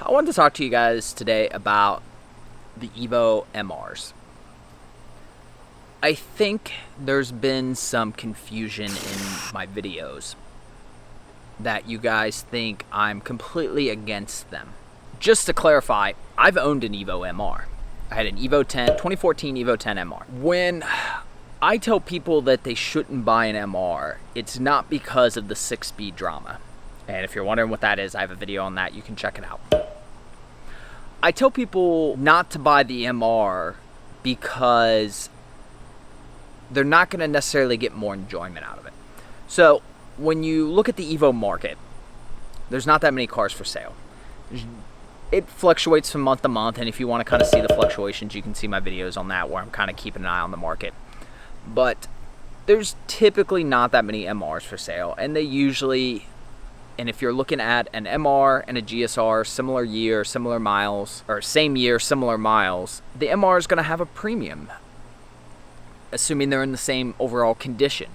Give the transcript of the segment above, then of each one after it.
I wanted to talk to you guys today about the Evo MRs. I think there's been some confusion in my videos that you guys think I'm completely against them. Just to clarify, I've owned an Evo MR. I had an Evo 10, 2014 Evo 10 MR. When I tell people that they shouldn't buy an MR, it's not because of the 6-speed drama. And if you're wondering what that is, I have a video on that. You can check it out. I tell people not to buy the MR because they're not going to necessarily get more enjoyment out of it. So when you look at the Evo market, there's not that many cars for sale. It fluctuates from month to month, and if you want to kind of see the fluctuations, you can see my videos on that where I'm kind of keeping an eye on the market. But there's typically not that many MRs for sale, and they usually, and if you're looking at an MR and a GSR, similar year, similar miles, or same year, similar miles, the MR is going to have a premium, assuming they're in the same overall condition.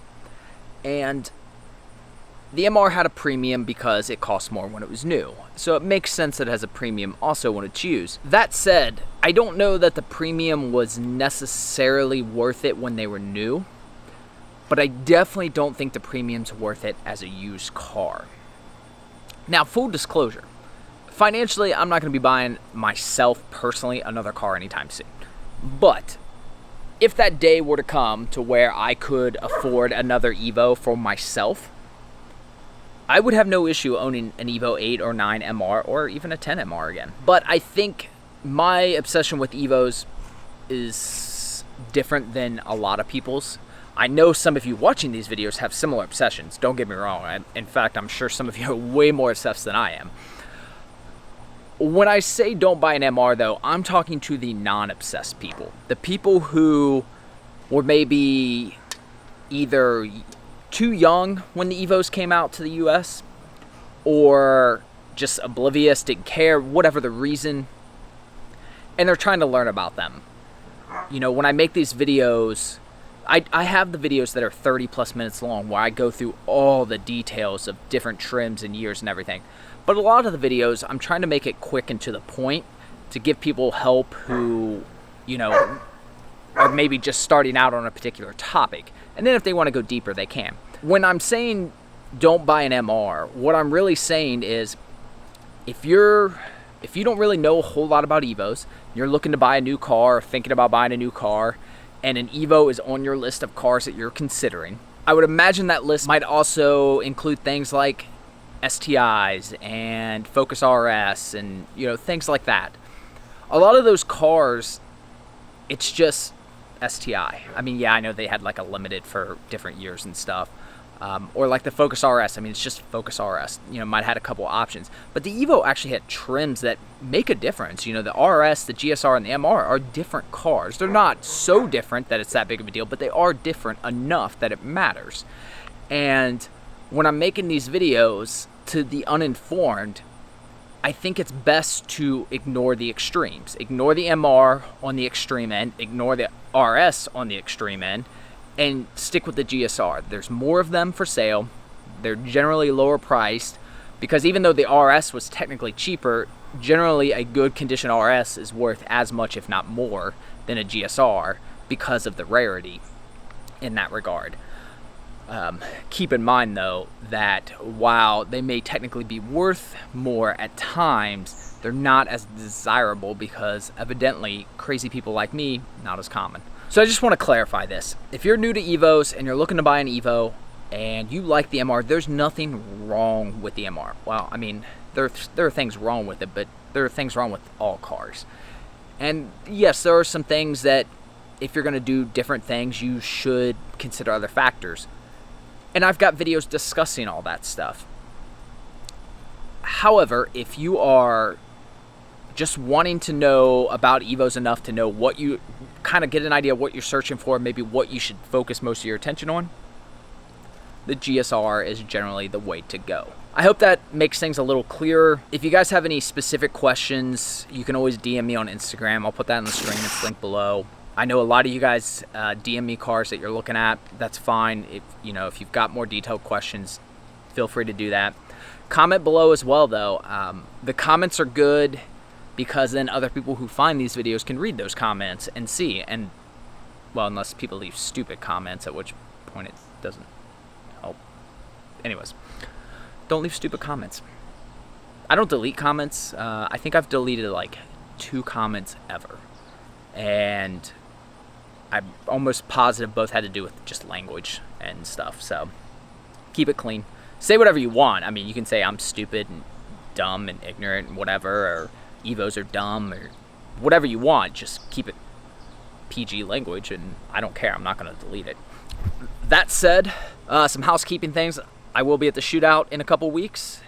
And the MR had a premium because it cost more when it was new. So it makes sense that it has a premium also when it's used. That said, I don't know that the premium was necessarily worth it when they were new, but I definitely don't think the premium's worth it as a used car. Now, full disclosure, financially, I'm not going to be buying myself personally another car anytime soon. But if that day were to come to where I could afford another Evo for myself, I would have no issue owning an Evo 8 or 9 MR or even a 10 MR again. But I think my obsession with Evos is different than a lot of people's. I know some of you watching these videos have similar obsessions. Don't get me wrong. In fact, I'm sure some of you are way more obsessed than I am. When I say don't buy an MR, though, I'm talking to the non-obsessed people. The people who were maybe either too young when the Evos came out to the US, or just oblivious, didn't care, whatever the reason, and they're trying to learn about them. You know, when I make these videos, I have the videos that are 30 plus minutes long where I go through all the details of different trims and years and everything. But a lot of the videos, I'm trying to make it quick and to the point to give people help who, you know, are maybe just starting out on a particular topic. And then if they want to go deeper, they can. When I'm saying don't buy an MR, what I'm really saying is if you don't really know a whole lot about Evos, you're looking to buy a new car or thinking about buying a new car, and an Evo is on your list of cars that you're considering, I would imagine that list might also include things like STIs and Focus RS and, you know, things like that. A lot of those cars, it's just STI. I mean, yeah, I know they had like a limited for different years and stuff. Or like the Focus RS. I mean, it's just Focus RS. You know, might have had a couple options. But the Evo actually had trims that make a difference. You know, the RS, the GSR, and the MR are different cars. They're not so different that it's that big of a deal, but they are different enough that it matters. And when I'm making these videos to the uninformed, I think it's best to ignore the extremes. Ignore the MR on the extreme end, ignore the RS on the extreme end, and stick with the GSR. There's more of them for sale. They're generally lower priced because even though the RS was technically cheaper, generally a good condition RS is worth as much, if not more, than a GSR because of the rarity in that regard. Keep in mind, though, that while they may technically be worth more at times, they're not as desirable because evidently crazy people like me, not as common. So I just want to clarify this. If you're new to Evos and you're looking to buy an Evo and you like the MR, there's nothing wrong with the MR. Well, I mean, there are things wrong with it, but there are things wrong with all cars. And yes, there are some things that if you're going to do different things, you should consider other factors. And I've got videos discussing all that stuff. However, if you are just wanting to know about Evos enough to know what you kind of get an idea of what you're searching for, maybe what you should focus most of your attention on, the GSR is generally the way to go. I hope that makes things a little clearer. If you guys have any specific questions, you can always DM me on Instagram. I'll put that on the screen. It's linked below. I know a lot of you guys DM me cars that you're looking at. That's fine. If you've got more detailed questions, feel free to do that. Comment below as well, though. The comments are good because then other people who find these videos can read those comments and see. And, well, unless people leave stupid comments, at which point it doesn't help. Anyways, don't leave stupid comments. I don't delete comments. I think I've deleted like 2 comments ever. And I'm almost positive both had to do with just language and stuff. So keep it clean. Say whatever you want. I mean, you can say I'm stupid and dumb and ignorant and whatever, or Evos are dumb, or whatever you want. Just keep it PG language, and I don't care. I'm not going to delete it. That said, some housekeeping things. I will be at the shootout in a couple weeks.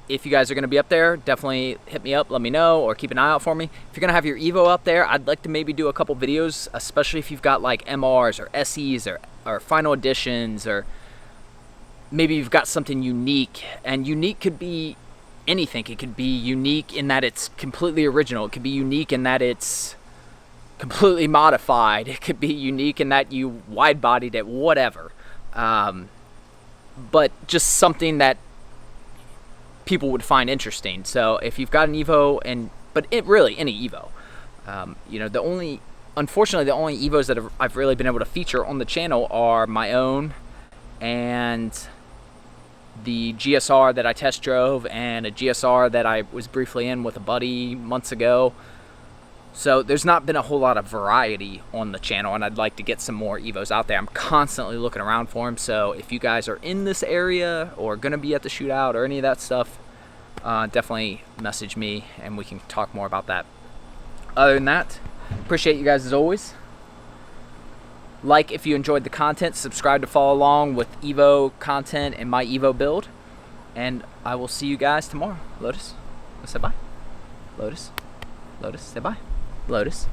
If you guys are going to be up there, definitely hit me up, let me know, or keep an eye out for me. If you're going to have your Evo up there, I'd like to maybe do a couple videos, especially if you've got like MRs or SEs or final editions, or maybe you've got something unique. And unique could be anything. It could be unique in that it's completely original. It could be unique in that it's completely modified. It could be unique in that you wide-bodied it, whatever. But just something that people would find interesting. So if you've got an Evo, really any Evo, you know, unfortunately the only Evos that I've really been able to feature on the channel are my own and the GSR that I test drove, and a GSR that I was briefly in with a buddy months ago. So there's not been a whole lot of variety on the channel, and I'd like to get some more Evos out there. I'm constantly looking around for them, so if you guys are in this area or going to be at the shootout or any of that stuff, definitely message me and we can talk more about that. Other than that, appreciate you guys as always. Like if you enjoyed the content, subscribe to follow along with Evo content and my Evo build, and I will see you guys tomorrow. Lotus, say bye. Lotus, say bye. Lotus.